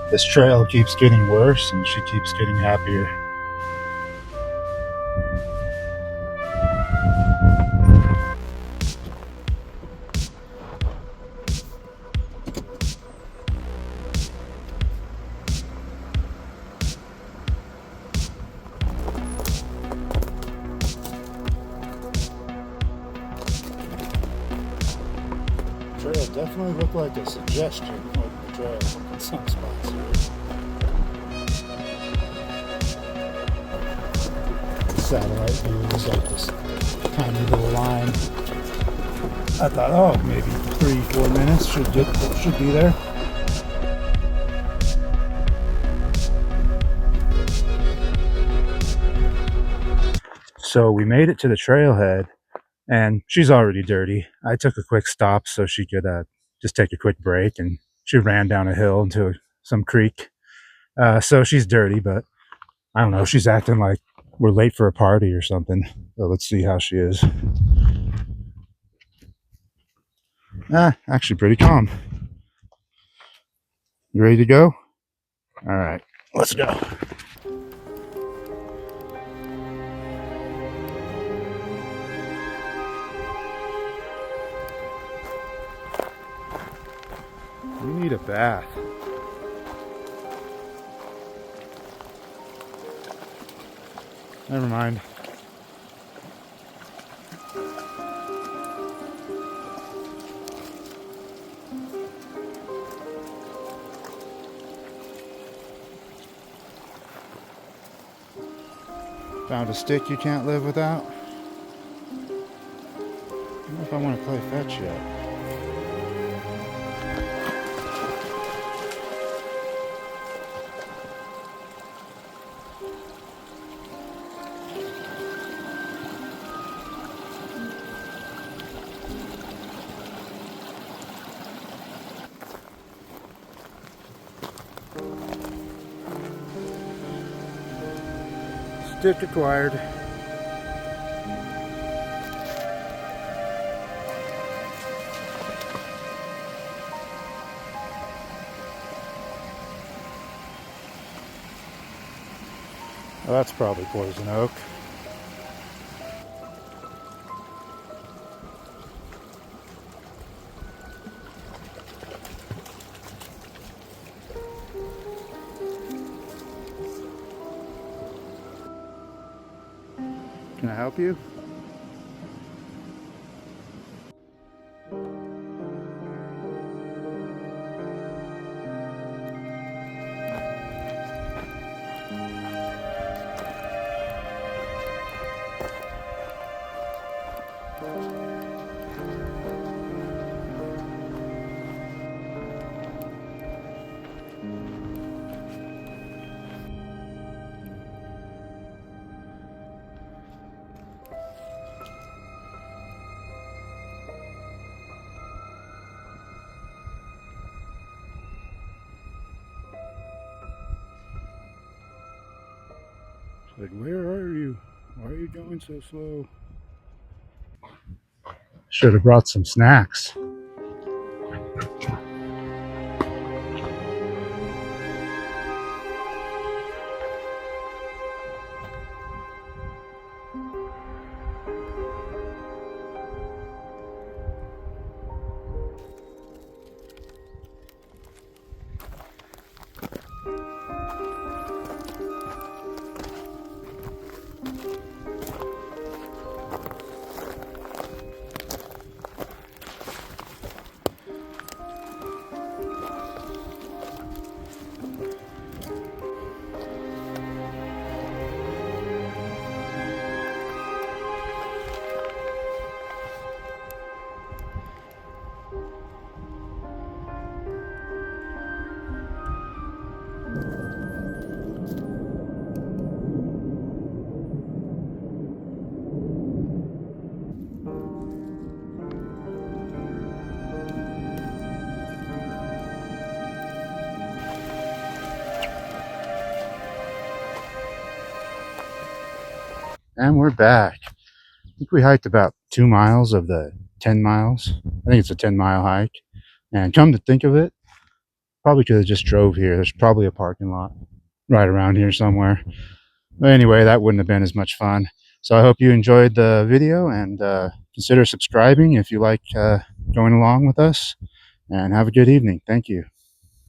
This trail keeps getting worse and she keeps getting happier. Trail definitely looked like a suggestion of the trail in some spots here. Satellite view is like this tiny little line. I thought, oh, maybe 3-4 minutes should be there. So we made it to the trailhead, and she's already dirty. I took a quick stop so she could just take a quick break, and she ran down a hill into some creek. So she's dirty, but I don't know. She's acting like we're late for a party or something. So let's see how she is. Actually pretty calm. You ready to go? All right, let's go. We need a bath. Never mind. Found a stick you can't live without. I don't know if I want to play fetch yet. Stick acquired. Well, that's probably poison oak. Can I help you? Like, where are you? Why are you going so slow? Should have brought some snacks. And we're back. I think we hiked about 2 miles of the 10 miles. I think it's a 10-mile hike. And come to think of it, Probably could have just drove here. There's probably a parking lot right around here somewhere. But anyway, that wouldn't have been as much fun. So I hope you enjoyed the video, and consider subscribing if you like going along with us. And have a good evening. Thank you.